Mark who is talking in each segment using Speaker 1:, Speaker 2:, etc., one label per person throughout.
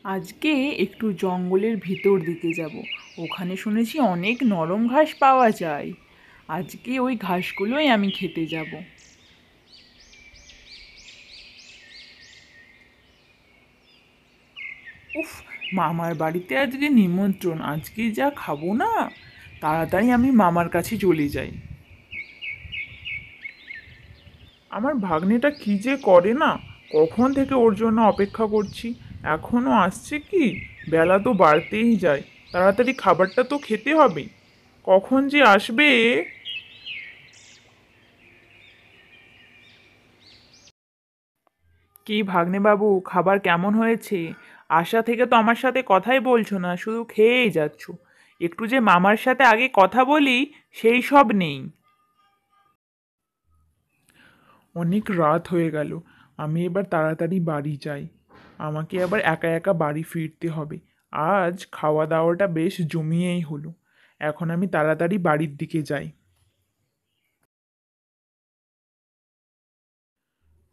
Speaker 1: আজকে একটু জঙ্গলের ভিতর দিকে যাব। ওখানে শুনেছি অনেক নরম ঘাস পাওয়া যায়। আজকে ওই ঘাসগুলোই আমি খেতে যাব। উফ, মামার বাড়িতে আজকে নিমন্ত্রণ, আজকে যা খাবো না। তাড়াতাড়ি আমি মামার কাছে চলে যাই। আমার ভাগ্নেটা কি যে করে না, কখন থেকে ওর জন্য অপেক্ষা করছি, এখনো আসছে কি? বেলা তো বাড়তেই যায়, তাড়াতাড়ি খাবারটা তো খেতে হবে। কখন যে আসবে। কি ভাগ্নে বাবু, খাবার কেমন হয়েছে? আশা থেকে তো আমার সাথে কথাই বলছো না, শুধু খেয়েই যাচ্ছ। একটু যে মামার সাথে আগে কথা বলি, সেই সব নেই। অনেক রাত হয়ে গেল, আমি এবার তাড়াতাড়ি বাড়ি যাই। আমাকে আবার একা একা বাড়ি ফিরতে হবে। আজ খাওয়া দাওয়াটা বেশ জমিয়েই হলো। এখন আমি তাড়াতাড়ি বাড়ির দিকে যাই।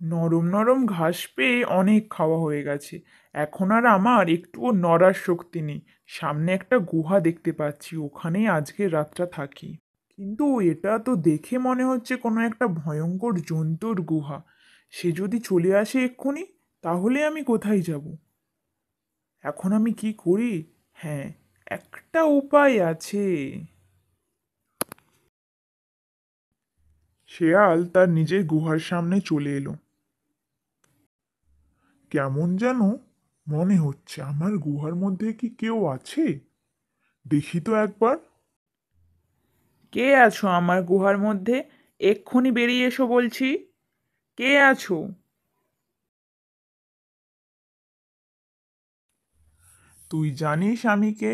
Speaker 1: নরম নরম ঘাস পেয়ে অনেক খাওয়া হয়ে গেছে। এখন আর আমার একটুও নড়ার শক্তি নেই। সামনে একটা গুহা দেখতে পাচ্ছি, ওখানেই আজকে রাতটা থাকি। কিন্তু এটা তো দেখে মনে হচ্ছে কোনো একটা ভয়ঙ্কর জন্তুর গুহা। সে যদি চলে আসে এক্ষুনি, তাহলে আমি কোথায় যাব? এখন আমি কি করি? হ্যাঁ, একটা উপায় আছে। শেয়াল তার নিজের গুহার সামনে চলে এলো। কেমন যেন মনে হচ্ছে, আমার গুহার মধ্যে কি কেউ আছে? দেখি তো একবার। কে আছো আমার গুহার মধ্যে? এক্ষুনি বেরিয়ে এসো বলছি। কে আছো? তুই জানিস আমি কে?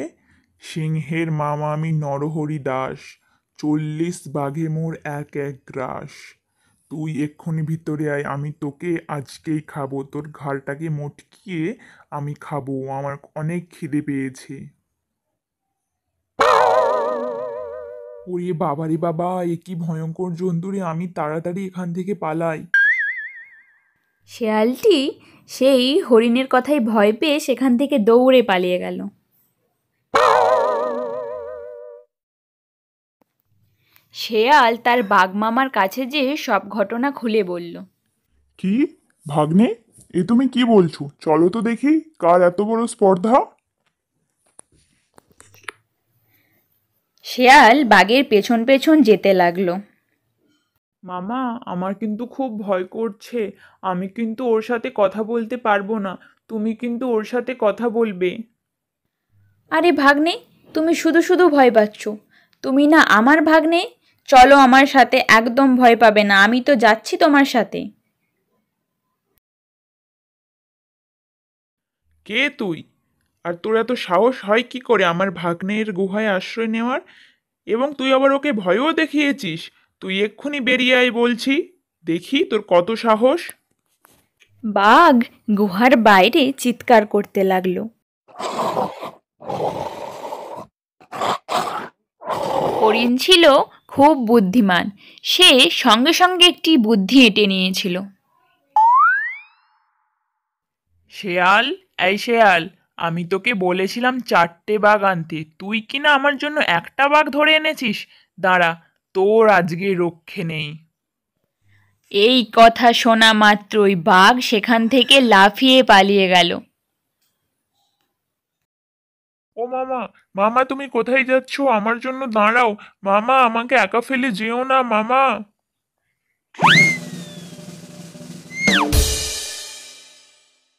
Speaker 1: সিংহের মামা আমি নরহরি দাস। 40 বাঘে মোর এক এক গ্রাস। তুই এক্ষুনি ভিতরে আয়, আমি তোকে আজকেই খাবো, তোর ঘাড়টাকে মটকিয়ে আমি খাবো, আমার অনেক খিদে পেয়েছে। ওরে বাবারে বাবা, এ কি ভয়ঙ্কর জন্তু রে, আমি তাড়াতাড়ি এখান থেকে পালাই।
Speaker 2: শেয়ালটি সেই হরিণের কথায় ভয় পেয়ে সেখান থেকে দৌড়ে পালিয়ে গেল। শেয়াল তার বাঘমামার কাছে যেয়ে সব ঘটনা খুলে বলল।
Speaker 3: কি ভাগ্নে, এ তুমি কি বলছো? চলো তো দেখি, কার এত বড় স্পর্ধা।
Speaker 2: শেয়াল বাঘের পেছন পেছন যেতে লাগলো।
Speaker 1: মামা, আমার কিন্তু খুব ভয় করছে। আমি কিন্তু ওর সাথে কথা বলতে পারবো না। তুমি কিন্তু ওর সাথে কথা বলবে।
Speaker 2: আরে ভাগ্নে, তুমি শুধু শুধু ভয় পাচ্ছ। তুমি না আমার ভাগ্নে। চলো আমার সাথে, একদম ভয় পাবে না, আমি তো যাচ্ছি তোমার সাথে।
Speaker 1: কে তুই? আর তোর এত সাহস হয় কি করে আমার ভাগ্নের গুহায় আশ্রয় নেওয়ার? এবং তুই আবার ওকে ভয়ও দেখিয়েছিস। তুই এক্ষুনি বেরিয়ে আয় বলছি। দেখি তোর কত সাহস।
Speaker 2: বাঘ গুহার বাইরে চিৎকার করতে লাগলো। হরিণ ছিল খুব বুদ্ধিমান। সে সঙ্গে সঙ্গে একটি বুদ্ধি এঁটে নিয়েছিল।
Speaker 1: শেয়াল, এই শেয়াল, আমি তোকে বলেছিলাম 4টে বাঘ আনতে, তুই কি না আমার জন্য একটা বাঘ ধরে এনেছিস? দাঁড়া, তোর আজকে রক্ষে নেই।
Speaker 2: এই কথা শোনা মাত্রই বাঘ সেখান থেকে লাফিয়ে পালিয়ে গেল।
Speaker 3: ও মামা, মামা তুমি কোথায় যাচ্ছো? আমার জন্য দাঁড়াও। মামা, আমাকে একা ফেলে যেও না মামা।